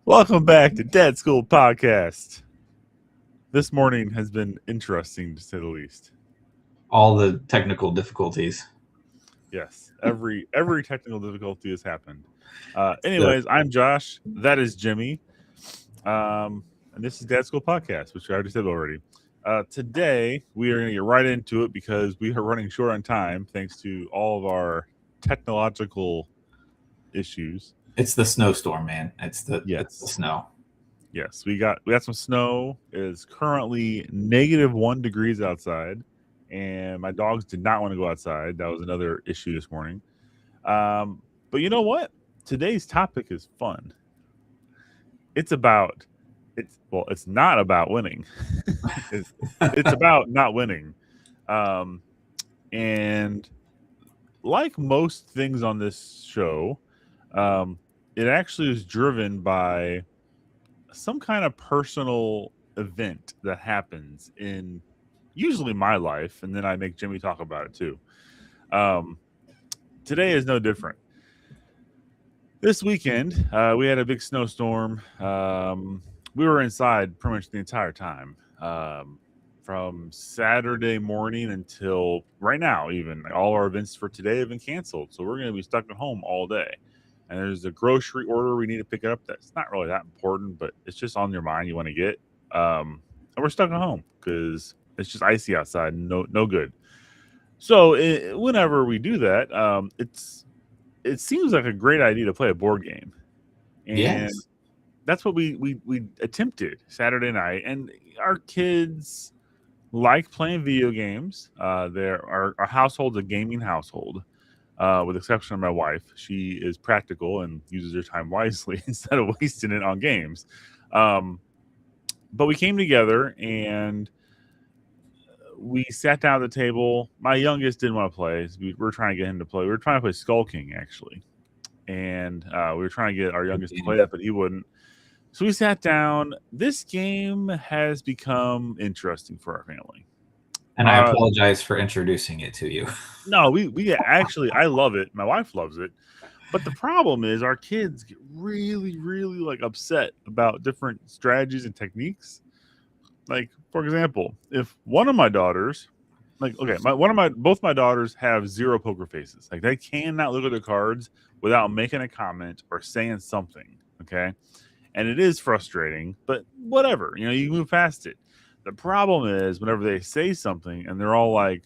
Welcome back to DadSchooled podcast. This morning has been interesting to say the least. All the technical difficulties. Yes, every technical difficulty has happened. So, Anyways, I'm Josh. That is Jimmy. And this is DadSchool podcast, which I already said already. Today we are going to get right into it because we are running short on time thanks to all of our technological issues. it's the snowstorm, man. It's the Yes. snow. Yes, we got some snow. It is currently -1 degrees outside, and my dogs did not want to go outside. That was another issue this morning. But you know what? Today's topic is fun. It's not about winning. it's about not winning. Um, and like most things on this show, it actually is driven by some kind of personal event that happens in usually my life, and then I make Jimmy talk about it too. Today is no different. This weekend, we had a big snowstorm. We were inside pretty much the entire time, from Saturday morning until right now. Even all our events for today have been canceled, so we're going to be stuck at home all day. And there's a grocery order we need to pick up that's not really that important, but it's just on your mind you want to get. And we're stuck at home because it's just icy outside and no good. So whenever we do that, it seems like a great idea to play a board game, and Yes. that's what we attempted Saturday night. And our kids like playing video games. Our household's a gaming household. With the exception of my wife, she is practical and uses her time wisely instead of wasting it on games. But we came together and we sat down at the table. My youngest didn't want to play. So we were trying to get him to play. We were trying to play Skull King, actually. And we were trying to get our youngest to play that, but he wouldn't. So we sat down. This game has become interesting for our family. And I apologize for introducing it to you. No, we actually, I love it. My wife loves it. But the problem is our kids get really, really like upset about different strategies and techniques. Like, for example, if one of my daughters, both my daughters have zero poker faces. Like, they cannot look at the cards without making a comment or saying something. Okay. And it is frustrating, but whatever, you move past it. The problem is whenever they say something and they're all like,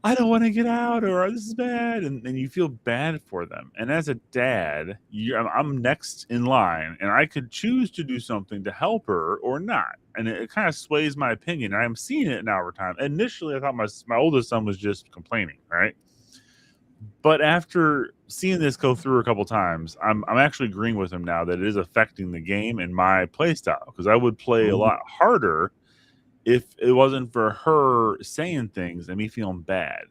I don't want to get out, or this is bad, and you feel bad for them. And as a dad, I'm next in line, and I could choose to do something to help her or not. And it kind of sways my opinion. I'm seeing it now over time. Initially, I thought my oldest son was just complaining, right? But after seeing this go through a couple times, I'm actually agreeing with him now that it is affecting the game and my play style, because I would play a lot harder if it wasn't for her saying things and me feeling bad,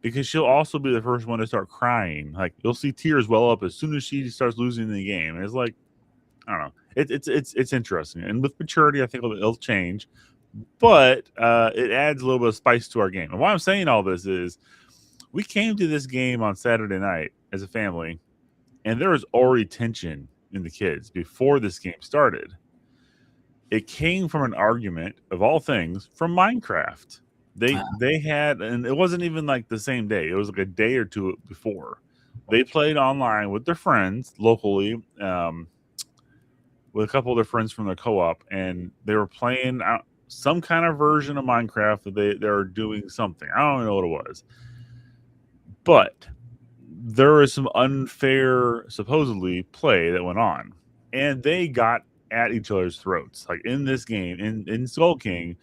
because she'll also be the first one to start crying. Like, you'll see tears well up as soon as she starts losing the game. And it's like, I don't know. It's interesting. And with maturity, I think it'll change, but it adds a little bit of spice to our game. And why I'm saying all this is we came to this game on Saturday night as a family, and there was already tension in the kids before this game started. It came from an argument, of all things, from Minecraft. They had, and it wasn't even like the same day. It was like a day or two before. They played online with their friends locally, with a couple of their friends from their co-op, and they were playing some kind of version of Minecraft that they were doing something. I don't know what it was, but there was some unfair, supposedly, play that went on, and they got at each other's throats. Like in this game, in Skull King,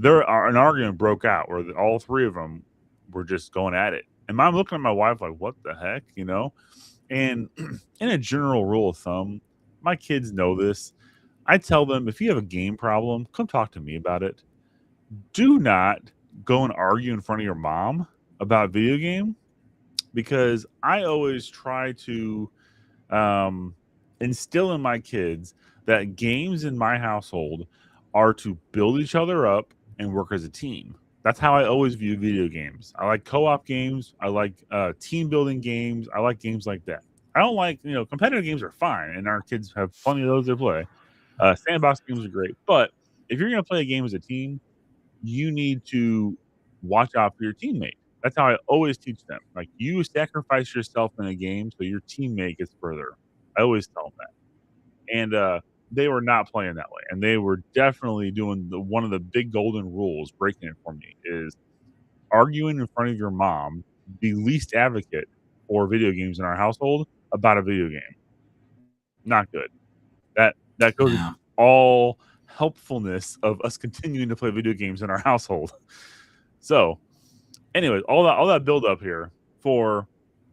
an argument broke out where all three of them were just going at it. And I'm looking at my wife like, what the heck, And in a general rule of thumb, my kids know this. I tell them, if you have a game problem, come talk to me about it. Do not go and argue in front of your mom about video game, because I always try to instill in my kids that games in my household are to build each other up and work as a team. That's how I always view video games. I like co-op games. I like team building games. I like games like that. I don't like, competitive games are fine, and our kids have plenty of those to play. Sandbox games are great, but if you're going to play a game as a team, you need to watch out for your teammate. That's how I always teach them. Like, you sacrifice yourself in a game so your teammate gets further. I always tell them that. And they were not playing that way, and they were definitely doing one of the big golden rules, breaking it for me, is arguing in front of your mom, the least advocate for video games in our household, about a video game. Not good. That goes against all helpfulness of us continuing to play video games in our household. So, anyways, all that build up here for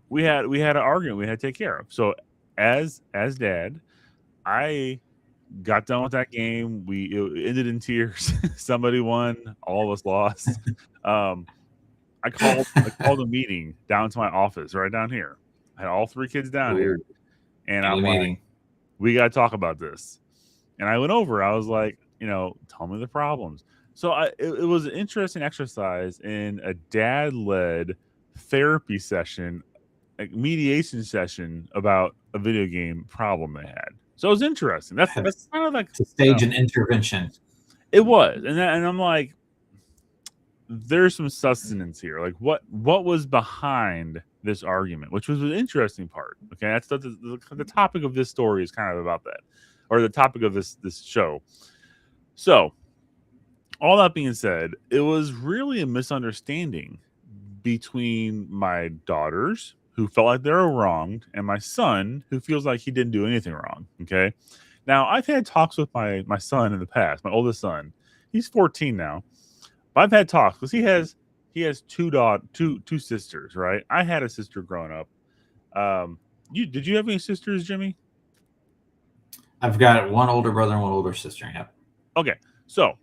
we had an argument we had to take care of. So, as dad, I got done with that game. It ended in tears. Somebody won, all of us lost. I called a meeting down to my office right down here. I had all 3 kids down here, and I'm like, we got to talk about this. And I went over. I was like, tell me the problems. So it was an interesting exercise in a dad-led therapy session, like mediation session about a video game problem they had. So it was interesting. That's kind of like to stage an intervention. It was, and I'm like, there's some sustenance here. Like, what was behind this argument, which was an interesting part. Okay, that's the topic of this story is kind of about that, or the topic of this show. So, all that being said, it was really a misunderstanding between my daughters, who felt like they were wronged, and my son, who feels like he didn't do anything wrong. Okay, now I've had talks with my son in the past. My oldest son, he's 14 now. But I've had talks because he has 2 sisters, right? I had a sister growing up. Did you have any sisters, Jimmy? I've got 1 older brother and 1 older sister. Yep. Okay, so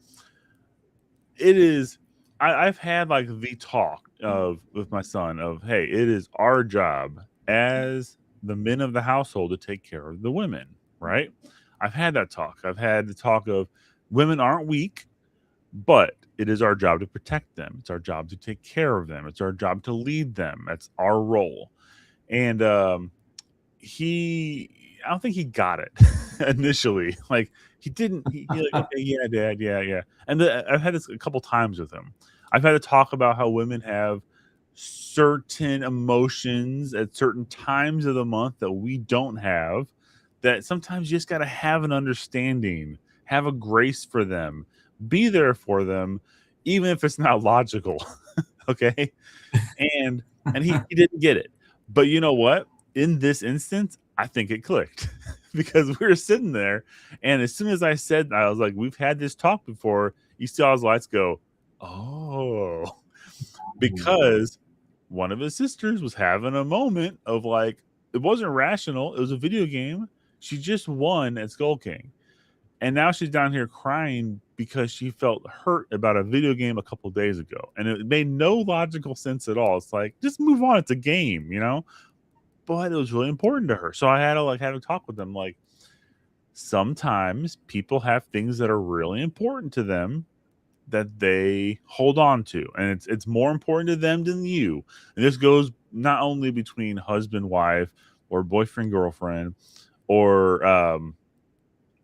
it is. I've had like the talk with my son of, hey, it is our job as the men of the household to take care of the women, right? I've had that talk. I've had the talk of women aren't weak, but it is our job to protect them. It's our job to take care of them. It's our job to lead them. That's our role. And I don't think he got it initially. Like, he didn't. He like, okay, yeah, Dad, yeah. And I've had this a couple times with him. I've had to talk about how women have certain emotions at certain times of the month that we don't have. That sometimes you just got to have an understanding, have a grace for them, be there for them, even if it's not logical. Okay. And he didn't get it. But you know what? In this instance, I think it clicked because we were sitting there. And as soon as I said, I was like, we've had this talk before. You see all his lights go, oh, because one of his sisters was having a moment of like, it wasn't rational. It was a video game. She just won at Skull King. And now she's down here crying because she felt hurt about a video game a couple days ago. And it made no logical sense at all. It's like, just move on. It's a game, But it was really important to her. So I had to have a talk with them. Like, sometimes people have things that are really important to them that they hold on to. And it's more important to them than you. And this goes not only between husband, wife, or boyfriend, girlfriend, or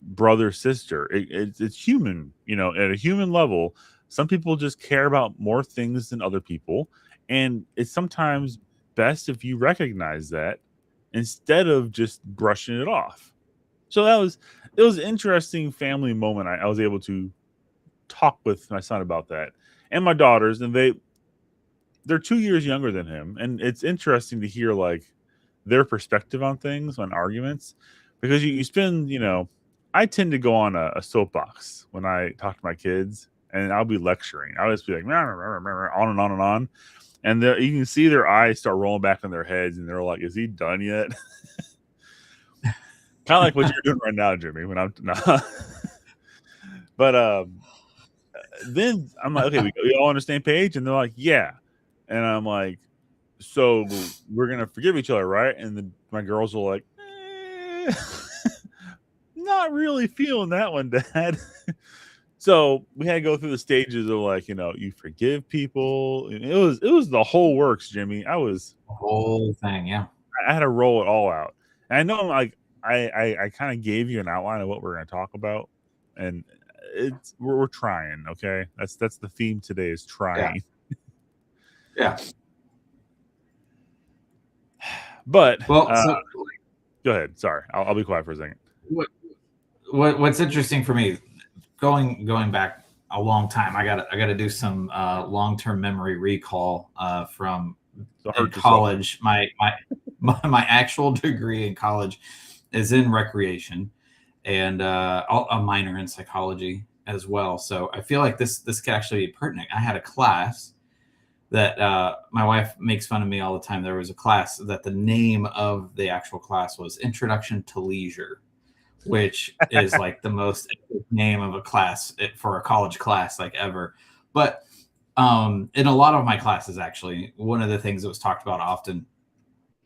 brother, sister. It's human, at a human level. Some people just care about more things than other people, and it's sometimes best if you recognize that instead of just brushing it off. So it was an interesting family moment. I was able to talk with my son about that, and my daughters, and they're 2 years younger than him, and it's interesting to hear like their perspective on things, on arguments, because you spend, I tend to go on a soapbox when I talk to my kids, and I'll be lecturing. I'll just be like, on and on and on. And you can see their eyes start rolling back in their heads, and they're like, is he done yet? Kind of like what you're doing right now, Jimmy, when I'm not. But then I'm like, okay, we all on the same page? And they're like, yeah. And I'm like, so we're going to forgive each other, right? And my girls are like, not really feeling that one, Dad. So we had to go through the stages of like, you forgive people. It was the whole works, Jimmy. The whole thing, yeah. I had to roll it all out. And I know, like, I kind of gave you an outline of what we're going to talk about, and we're trying. Okay, that's the theme today is Yeah. trying. Yeah. But Well, so go ahead. Sorry, I'll be quiet for a second. what's interesting for me, going back a long time, I got to do some long term memory recall from So in hurt yourself. college. My actual degree in college is in recreation, and a minor in psychology as well. So I feel like this could actually be pertinent. I had a class that my wife makes fun of me all the time. There was a class that the name of the actual class was Introduction to Leisure, which is like the most name of a class for a college class like ever. But in a lot of my classes, actually, one of the things that was talked about often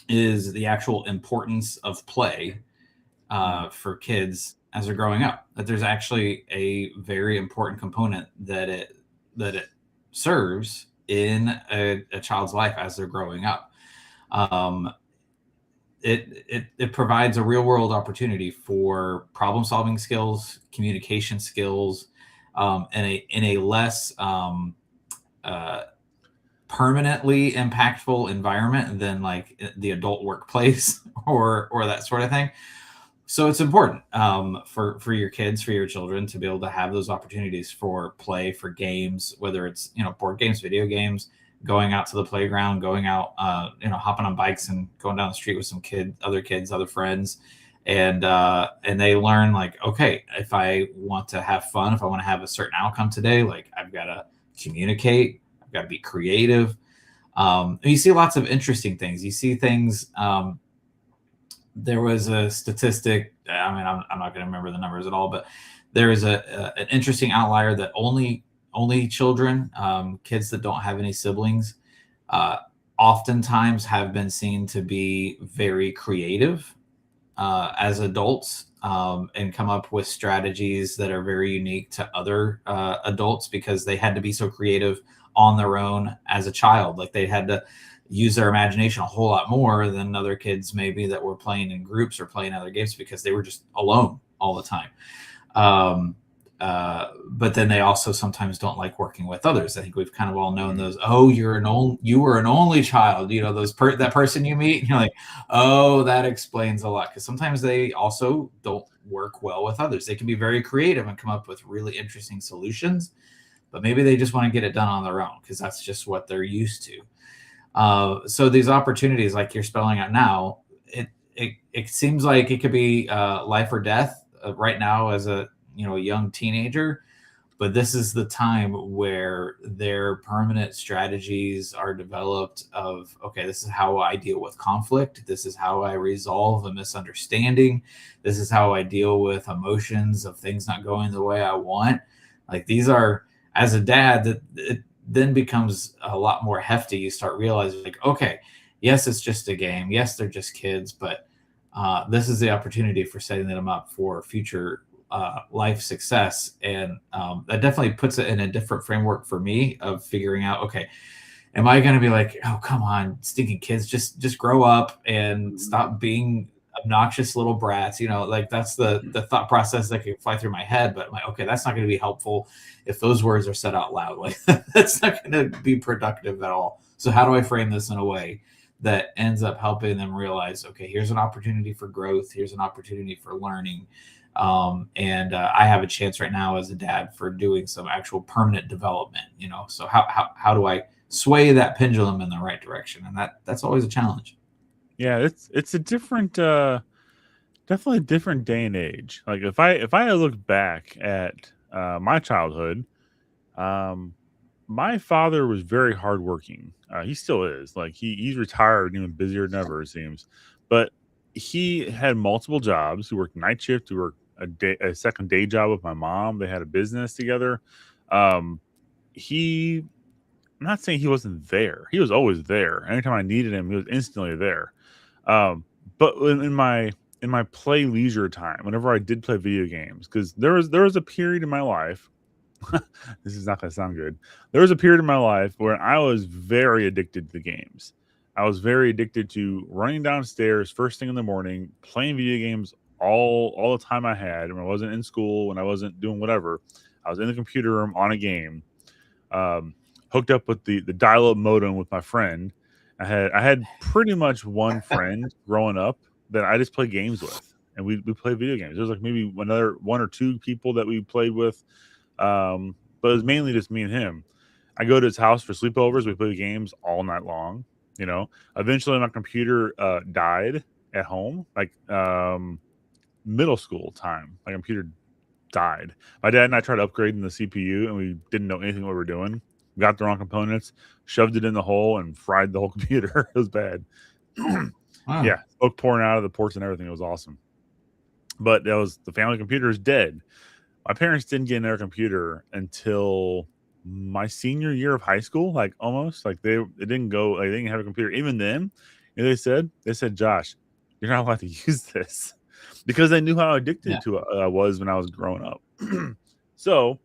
is the actual importance of play for kids as they're growing up. That there's actually a very important component that it serves in a child's life as they're growing up. Um, it provides a real world opportunity for problem solving skills, communication skills, in a less uh, permanently impactful environment than like the adult workplace or that sort of thing. So it's important for your kids, for your children, to be able to have those opportunities for play, for games, whether it's board games, video games, going out to the playground, going out, hopping on bikes and going down the street with some kids, other friends, and they learn like, okay, if I want to have fun, if I want to have a certain outcome today, like I've got to communicate, I've got to be creative. And you see lots of interesting things. You see things. There was a statistic. I mean, I'm not going to remember the numbers at all, but there is an interesting outlier that only children, kids that don't have any siblings, uh, oftentimes have been seen to be very creative as adults, and come up with strategies that are very unique to other adults because they had to be so creative on their own as a child. Like they had to use their imagination a whole lot more than other kids maybe that were playing in groups or playing other games because they were just alone all the time. Um, but then they also sometimes don't like working with others. I think we've kind of all known those. Oh, you were an only child. That person you meet, and you're like, oh, that explains a lot. Because sometimes they also don't work well with others. They can be very creative and come up with really interesting solutions, but maybe they just want to get it done on their own because that's just what they're used to. So these opportunities, like you're spelling out now, it seems like it could be life or death right now as a young teenager, but this is the time where their permanent strategies are developed of, okay, this is how I deal with conflict. This is how I resolve a misunderstanding. This is how I deal with emotions of things not going the way I want. Like these are, as a dad, that it then becomes a lot more hefty. You start realizing like, okay, yes, it's just a game. Yes, they're just kids, but this is the opportunity for setting them up for future life success. And that definitely puts it in a different framework for me of figuring out, okay, am I going to be like, oh, come on, stinking kids, just grow up and stop being obnoxious little brats? Like that's the thought process that can fly through my head. But I'm like, okay, that's not going to be helpful if those words are said out loud. Like that's not going to be productive at all. So how do I frame this in a way that ends up helping them realize, okay, here's an opportunity for growth. Here's an opportunity for learning. And I have a chance right now as a dad for doing some actual permanent development, so how do I sway that pendulum in the right direction? And that's always a challenge. Yeah, it's a different, definitely a different day and age. Like if I look back at my childhood, um, my father was very hardworking. He still is. Like he's retired, even busier than ever it seems. But he had multiple jobs. He worked night shift. He worked a second day job with my mom. They had a business together. Um, he, I'm not saying he wasn't there. He was always there. Anytime I needed him, he was instantly there. Um, but in my play leisure time, whenever I did play video games, because there was a period in my life. This is not going to sound good. There was a period in my life where I was very addicted to the games. I was very addicted to running downstairs first thing in the morning, playing video games all the time I had. When I wasn't in school, when I wasn't doing whatever, I was in the computer room on a game, um, hooked up with the dial-up modem with my friend. I had pretty much one friend growing up that I just played games with, and we played video games. There was like maybe another one or two people that we played with, but it was mainly just me and him. I go to his house for sleepovers. We play games all night long. You know, eventually my computer died at home, like middle school time. My computer died. My dad and I tried upgrading the CPU, and we didn't know anything what we were doing. Got the wrong components, shoved it in the hole, and fried the whole computer. It was bad. Oh, wow. Yeah, smoke pouring out of the ports and everything. It was awesome. But that was the family computer is dead. My parents didn't get another computer until my senior year of high school, like almost like they didn't go, like they didn't have a computer. Even then, you know, they said, Josh, you're not allowed to use this because they knew how addicted to it I was when I was growing up. So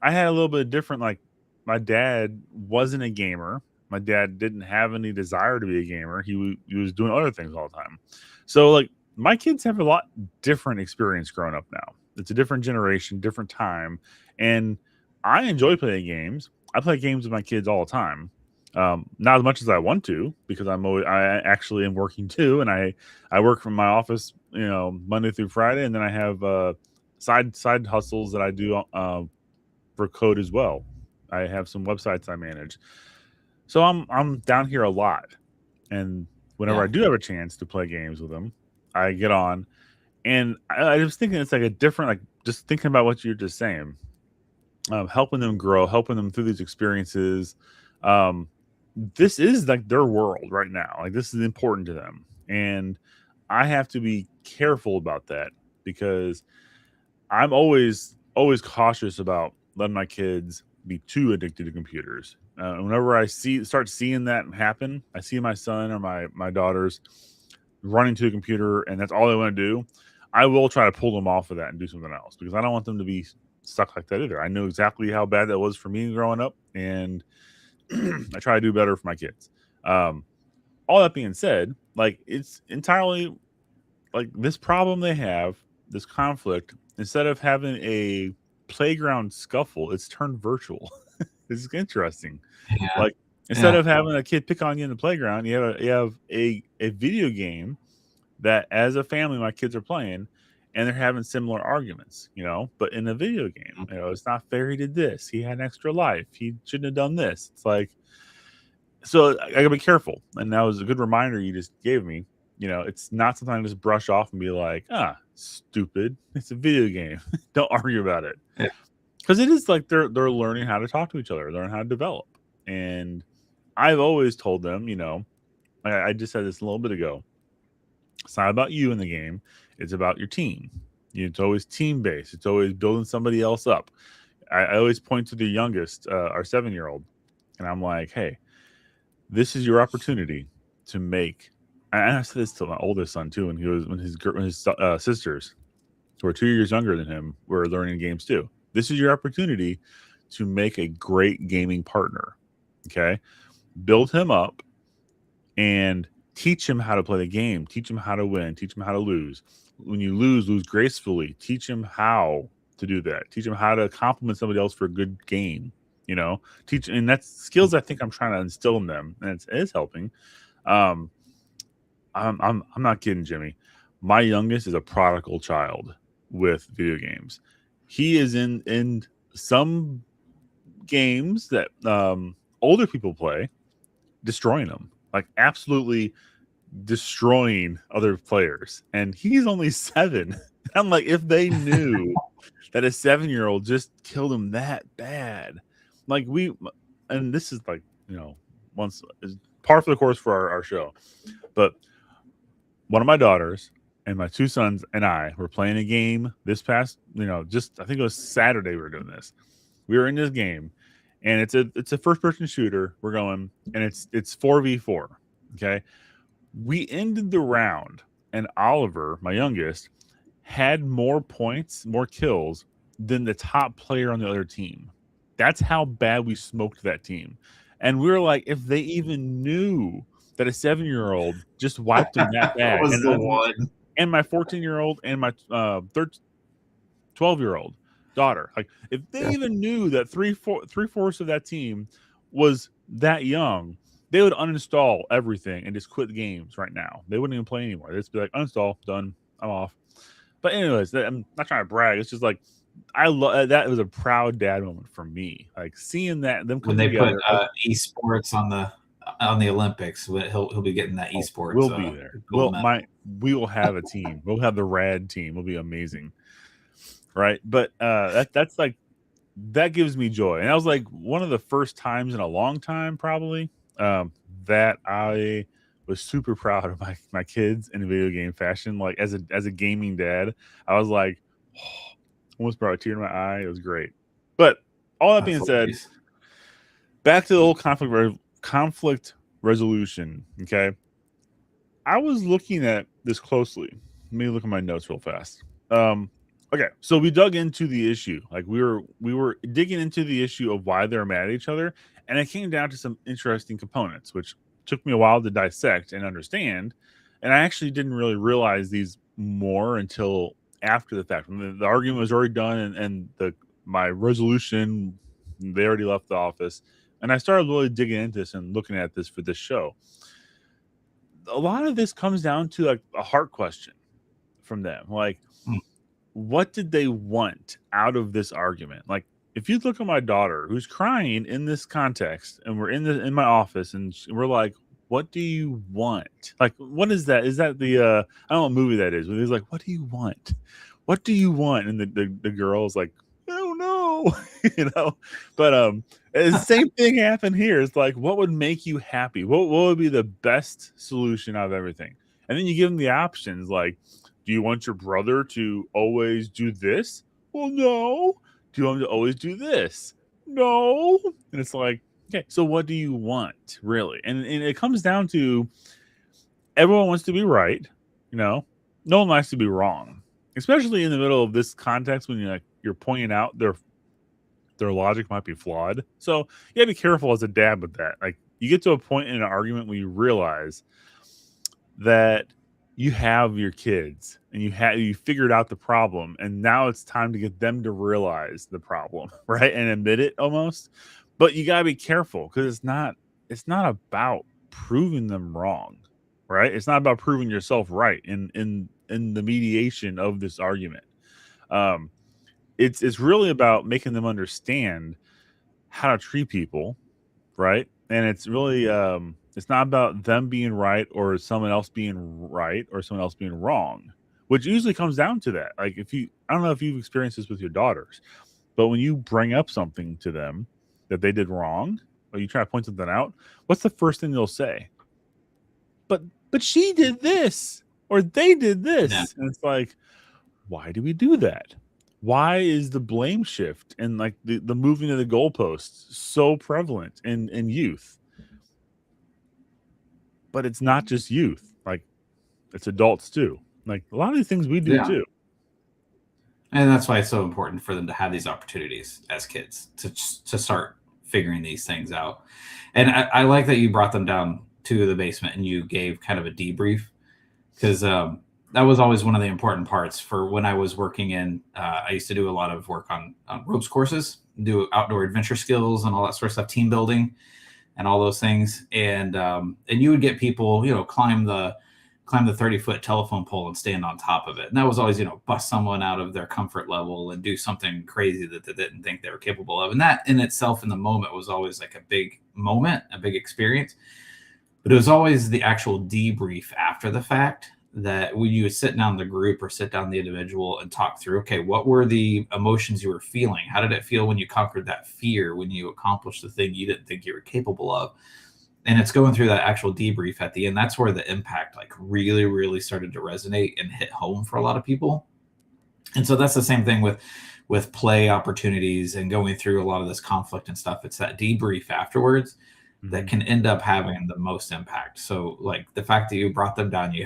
I had a little bit different, like my dad wasn't a gamer. My dad didn't have any desire to be a gamer. He was doing other things all the time. So like my kids have a lot different experience growing up now. It's a different generation, different time, and I enjoy playing games. I play games with my kids all the time. Not as much as I want to because I actually am working too, and I work from my office, you know, Monday through Friday, and then I have side hustles that I do for code as well. I have some websites I manage, so I'm down here a lot, and whenever I do have a chance to play games with them, I get on, and I was thinking it's like a different, like just thinking about what you're just saying, helping them grow, helping them through these experiences. Um, this is like their world right now. Like this is important to them, and I have to be careful about that because I'm always cautious about letting my kids be too addicted to computers. Whenever I start seeing that happen, I see my son or my daughters running to a computer and that's all they want to do. I will try to pull them off of that and do something else because I don't want them to be stuck like that either. I know exactly how bad that was for me growing up, and I try to do better for my kids. All that being said, like it's entirely like this problem they have, this conflict, instead of having a playground scuffle, it's turned virtual. This is interesting. Yeah. Like instead of having a kid pick on you in the playground, you have a video game that as a family my kids are playing and they're having similar arguments, you know, but in a video game, you know, it's not fair he did this. He had an extra life. He shouldn't have done this. It's like, so I gotta be careful. And that was a good reminder you just gave me. You know, it's not something I just brush off and be like, stupid. It's a video game. Don't argue about it. Yeah. Because it is like they're learning how to talk to each other, learn how to develop. And I've always told them, you know, I just said this a little bit ago. It's not about you in the game. It's about your team. It's always team based. It's always building somebody else up. I always point to the youngest, our 7-year-old, and I'm like, hey, this is your opportunity to make. And I said this to my oldest son too, when his sisters, who are 2 years younger than him, were learning games too. This is your opportunity to make a great gaming partner. Okay, build him up and teach him how to play the game. Teach him how to win. Teach him how to lose. When you lose gracefully. Teach him how to do that. Teach him how to compliment somebody else for a good game. You know, and that's skills I think I'm trying to instill in them, and it is helping. I'm not kidding, Jimmy. My youngest is a prodigal child with video games. He is in some games that older people play, destroying them, like absolutely destroying other players. And he's only 7. I'm like, if they knew that a 7-year-old just killed him that bad, like and this is like, you know, once is par for the course for our show. But one of my daughters and my 2 sons and I were playing a game this past, you know, just I think it was Saturday we were doing this. We were in this game, and it's a first person shooter. We're going, and it's 4v4. Okay. We ended the round, and Oliver, my youngest, had more points, more kills than the top player on the other team. That's how bad we smoked that team. And we were like, if they even knew that a 7-year-old just wiped them that That bad, was the one. and my 14-year-old and my 12-year-old daughter. Like, if they even knew that three-fourths of that team was that young, they would uninstall everything and just quit the games right now. They wouldn't even play anymore. They'd just be like, uninstall, done, I'm off. But anyways, I'm not trying to brag. It's just like, I love that. Was a proud dad moment for me. Like, seeing that them When come they put together. esports on the Olympics, he'll be getting that esports. We'll be there. We will have a team. We'll have the rad team. It'll be amazing, right? But that's like, that gives me joy, and that was like one of the first times in a long time, probably, that I was super proud of my kids in a video game fashion. Like, as a gaming dad, I was like, oh, almost brought a tear to my eye. It was great. But all that being said, back to the whole conflict resolution. Okay, I was looking at this closely. Let me look at my notes real fast. Okay, so we dug into the issue. Like, we were digging into the issue of why they're mad at each other, and it came down to some interesting components, which took me a while to dissect and understand. And I actually didn't really realize these more until after the fact. When the argument was already done, and my resolution, they already left the office, and I started really digging into this and looking at this for this show. A lot of this comes down to like a heart question from them. Like, what did they want out of this argument? Like, if you look at my daughter who's crying in this context, and we're in my office, and we're like, what do you want? Like, what is that? Is that the I don't know what movie that is, but he's like, what do you want? What do you want? And the girl's like, I don't know. But the same thing happened here. It's like, what would make you happy? What would be the best solution out of everything? And then you give them the options, like, do you want your brother to always do this? Well, no. Do you want him to always do this? No. And it's like, okay, so what do you want, really? And it comes down to, everyone wants to be right. No one likes to be wrong, especially in the middle of this context when you're pointing out their logic might be flawed. So you gotta be careful as a dad with that. Like, you get to a point in an argument where you realize that you have your kids and you figured out the problem, and now it's time to get them to realize the problem, right? And admit it almost. But you got to be careful, because it's not about proving them wrong, right? It's not about proving yourself right in the mediation of this argument. It's really about making them understand how to treat people, right? And it's really it's not about them being right or someone else being right or someone else being wrong, which usually comes down to that. Like, I don't know if you've experienced this with your daughters, but when you bring up something to them that they did wrong, or you try to point something out, what's the first thing they'll say? But she did this, or they did this. Yeah. And it's like, why do we do that? Why is the blame shift and like the moving of the goalposts so prevalent in youth? But it's not just youth. Like, it's adults too. Like, a lot of these things we do too. And that's why it's so important for them to have these opportunities as kids to start figuring these things out. And I like that you brought them down to the basement and you gave kind of a debrief, because that was always one of the important parts for when I was working in, I used to do a lot of work on ropes courses, do outdoor adventure skills and all that sort of stuff, team building and all those things. And you would get people, climb the 30-foot telephone pole and stand on top of it. And that was always, bust someone out of their comfort level and do something crazy that they didn't think they were capable of. And that in itself in the moment was always like a big moment, a big experience. But it was always the actual debrief after the fact, that when you would sit down the group or sit down the individual and talk through, okay, what were the emotions you were feeling? How did it feel when you conquered that fear, when you accomplished the thing you didn't think you were capable of? And it's going through that actual debrief at the end. That's where the impact like really, really started to resonate and hit home for a lot of people. And so that's the same thing with play opportunities and going through a lot of this conflict and stuff. It's that debrief afterwards that can end up having the most impact. So like the fact that you brought them down, you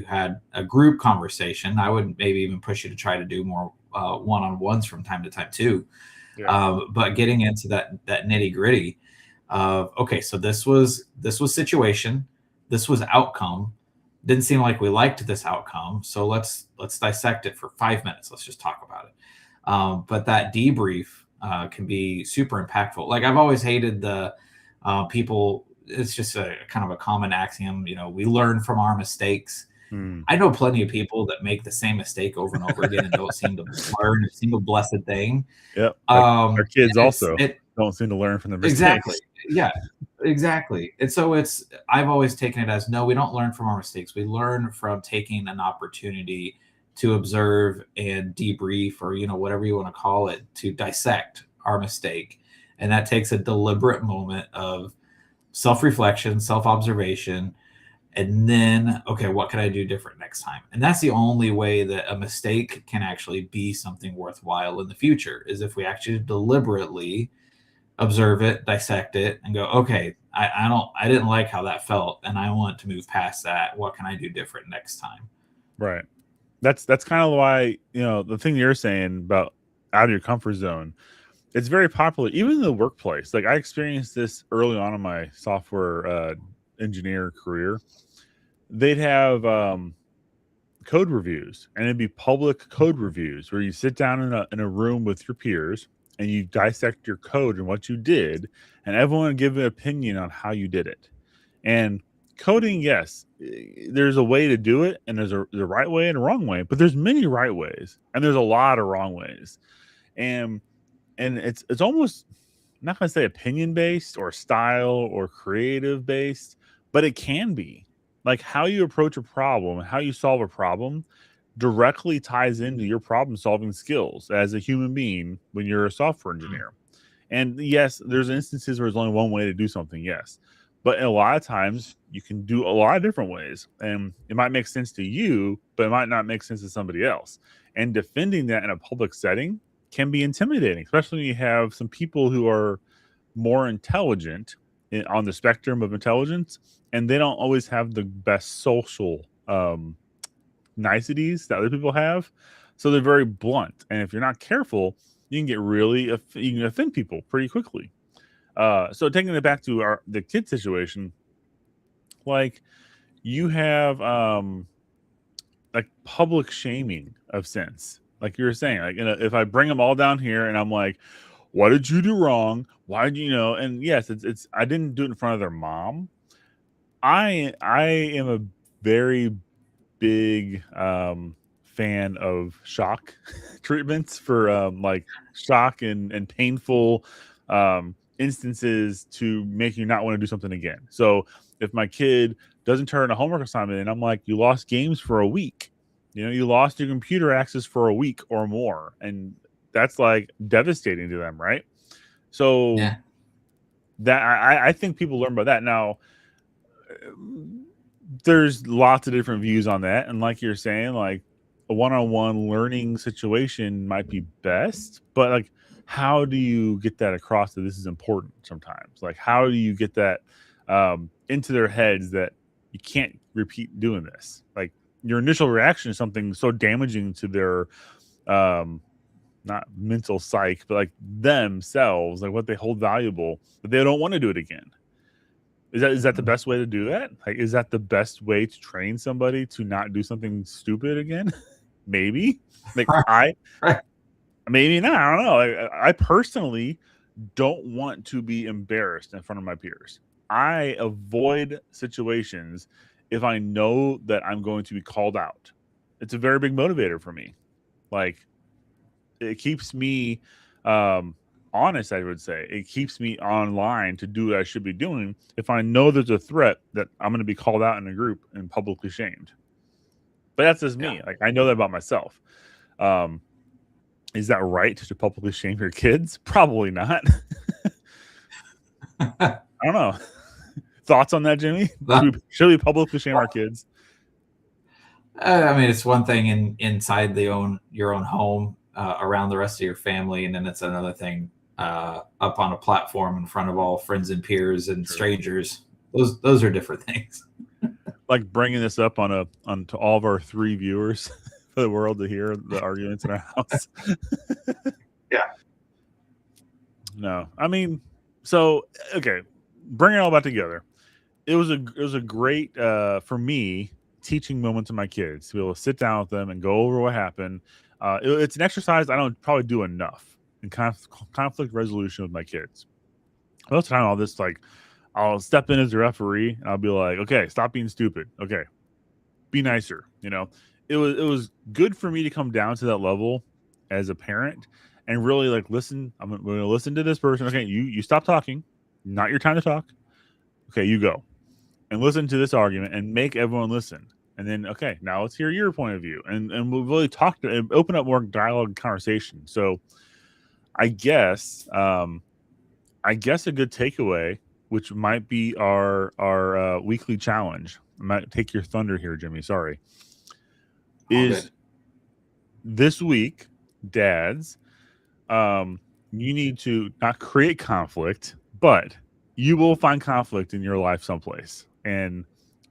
had a group conversation. I would maybe even push you to try to do more one-on-ones from time to time too. Yeah. But getting into that nitty gritty of, okay, so this was situation. this was outcome. Didn't seem like we liked this outcome, so let's dissect it for 5 minutes. Let's just talk about it. But that debrief can be super impactful. Like I've always hated the people. It's just a kind of a common axiom. We learn from our mistakes. I know plenty of people that make the same mistake over and over again and don't seem to learn a single blessed thing. Yep. Our kids also don't seem to learn from their mistakes. Exactly. Yeah, exactly. And so I've always taken it as, no, we don't learn from our mistakes. We learn from taking an opportunity to observe and debrief, or, whatever you want to call it, to dissect our mistake. And that takes a deliberate moment of self-reflection, self-observation, and then, okay, what can I do different next time? And that's the only way that a mistake can actually be something worthwhile in the future, is if we actually deliberately observe it, dissect it, and go, okay, I didn't like how that felt, and I want to move past that. What can I do different next time? Right. That's kind of why, the thing you're saying about out of your comfort zone, it's very popular, even in the workplace. Like I experienced this early on in my software engineer career. They'd have code reviews, and it'd be public code reviews where you sit down in a room with your peers and you dissect your code and what you did, and everyone would give an opinion on how you did it. And coding, yes, there's a way to do it, and there's a right way and a wrong way, but there's many right ways and there's a lot of wrong ways. And it's almost, I'm not going to say opinion based or style or creative based, but it can be. Like how you approach a problem and how you solve a problem directly ties into your problem solving skills as a human being when you're a software engineer. And yes, there's instances where there's only one way to do something, yes. But a lot of times you can do a lot of different ways, and it might make sense to you, but it might not make sense to somebody else. And defending that in a public setting can be intimidating, especially when you have some people who are more intelligent on the spectrum of intelligence, and they don't always have the best social niceties that other people have. So they're very blunt. And if you're not careful, you can get you can offend people pretty quickly. So taking it back to the kid situation, like you have like public shaming of sense. Like you were saying, like if I bring them all down here and I'm like, what did you do wrong? Why did you know? And yes, it's I didn't do it in front of their mom. I am a very big fan of shock treatments for like shock and painful instances to make you not want to do something again. So if my kid doesn't turn a homework assignment in, I'm like, you lost games for a week. You lost your computer access for a week or more. And that's like devastating to them, right? So yeah. that I think people learn about that. Now, there's lots of different views on that. And like you're saying, like a one-on-one learning situation might be best, but like, how do you get that across that this is important sometimes? Like, how do you get that into their heads that you can't repeat doing this? Like your initial reaction is something so damaging to their not mental psyche, but like themselves, like what they hold valuable, that they don't want to do it again. Is that the best way to do that? Like, is that the best way to train somebody to not do something stupid again? Maybe. Like maybe not. I don't know. I personally don't want to be embarrassed in front of my peers. I avoid situations if I know that I'm going to be called out. It's a very big motivator for me. Like, it keeps me honest, I would say. It keeps me online to do what I should be doing if I know there's a threat that I'm going to be called out in a group and publicly shamed. But that's just me. Like, I know that about myself. Is that right to publicly shame your kids? Probably not. I don't know. Thoughts on that, Jimmy? Should we publicly shame our kids? I mean, it's one thing inside your own home, around the rest of your family, and then it's another thing up on a platform in front of all friends and peers and strangers. Those are different things. Like bringing this up to all of our 3 viewers for the world to hear the arguments in our house. Yeah. No, I mean, so okay, bring it all back together. it was a great for me teaching moment to my kids to be able to sit down with them and go over what happened. It's an exercise I don't probably do enough in conflict resolution with my kids. Most of the time, I'll step in as a referee and I'll be like, okay, stop being stupid. Okay, be nicer. It was good for me to come down to that level as a parent and really like listen. I'm going to listen to this person. Okay, you stop talking. Not your time to talk. Okay, you go and listen to this argument and make everyone listen. And then, okay, now let's hear your point of view. And we'll really talk to and open up more dialogue and conversation. So I guess a good takeaway, which might be our weekly challenge. I might take your thunder here, Jimmy. Sorry. Is this week, dads, you need to not create conflict, but you will find conflict in your life someplace. And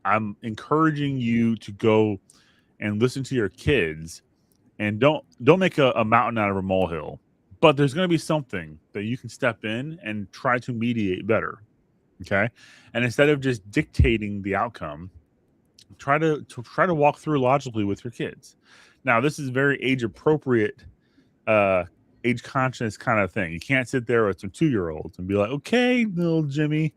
I'm encouraging you to go and listen to your kids and don't make a mountain out of a molehill. But there's going to be something that you can step in and try to mediate better. Okay. And instead of just dictating the outcome, try to walk through logically with your kids. Now, this is very age appropriate, age conscious kind of thing. You can't sit there with some 2-year-olds and be like, okay, little Jimmy,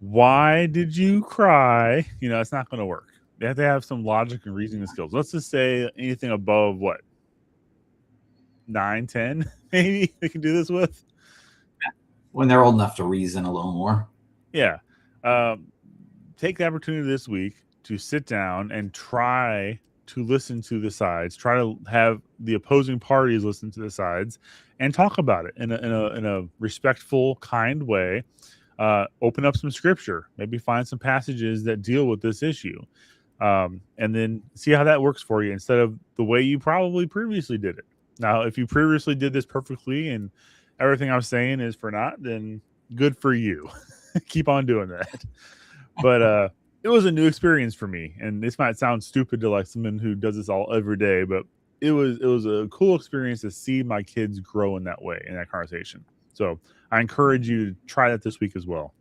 why did you cry? It's not going to work. They have to have some logic and reasoning skills. Let's just say anything above what? 9, 10, maybe they can do this with. When they're old enough to reason a little more. Yeah. Take the opportunity this week to sit down and try to listen to the sides, try to have the opposing parties listen to the sides and talk about it in a respectful, kind way. Open up some scripture, maybe find some passages that deal with this issue. And then see how that works for you instead of the way you probably previously did it. Now, if you previously did this perfectly and everything I'm saying is for naught, then good for you. Keep on doing that. But it was a new experience for me. And this might sound stupid to like someone who does this all every day, but it was a cool experience to see my kids grow in that way, in that conversation. So I encourage you to try that this week as well.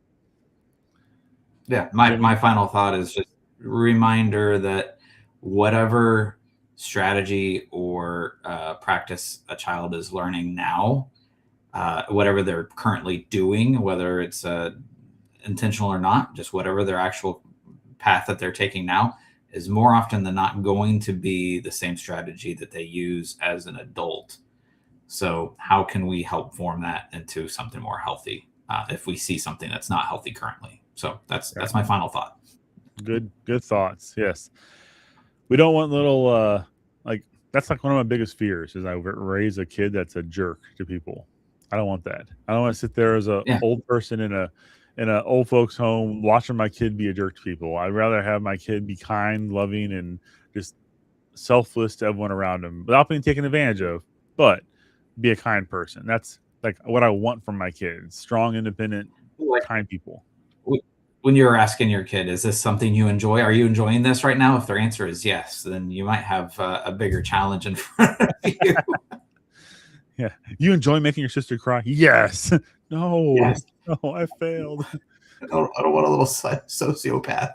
Yeah, my final thought is just a reminder that whatever strategy or practice a child is learning now, whatever they're currently doing, whether it's intentional or not, just whatever their actual path that they're taking now, is more often than not going to be the same strategy that they use as an adult. So how can we help form that into something more healthy if we see something that's not healthy currently? So that's my final thought. Good thoughts. Yes. We don't want little that's like one of my biggest fears is I raise a kid that's a jerk to people. I don't want that. I don't want to sit there as a old person in a old folks home watching my kid be a jerk to people. I'd rather have my kid be kind, loving, and just selfless to everyone around him without being taken advantage of, but be a kind person. That's like what I want from my kids. Strong, independent, kind people. When you're asking your kid, is this something you enjoy? Are you enjoying this right now? If their answer is yes, then you might have a bigger challenge in front of you. Yeah. You enjoy making your sister cry? Yes. No. Yes. No, I failed. I don't want a little sociopath.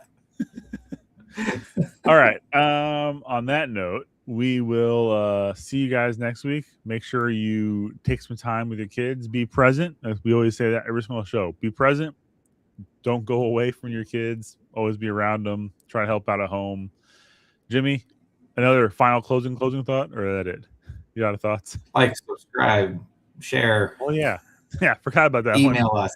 All right. On that note, we will see you guys next week. Make sure you take some time with your kids. Be present. As we always say that every single show. Be present. Don't go away from your kids. Always be around them. Try to help out at home. Jimmy, another final closing thought, or is that it? You got thoughts? Like, subscribe, share. Oh yeah. Yeah, forgot about that. Email us.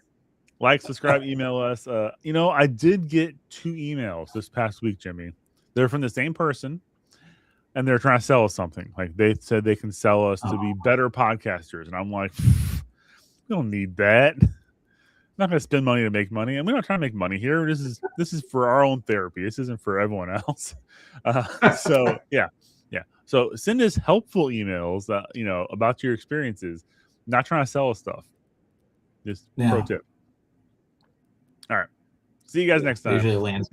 Like, subscribe, email us. I did get 2 emails this past week, Jimmy. They're from the same person, and they're trying to sell us something. Like, they said they can sell us to be better podcasters. And I'm like, we don't need that. I'm not going to spend money to make money. And we're not trying to make money here. This is for our own therapy. This isn't for everyone else. So, yeah. So send us helpful emails, about your experiences. Not trying to sell us stuff. Just pro tip. All right. See you guys next time. Usually lands.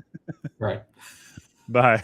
Right. Bye.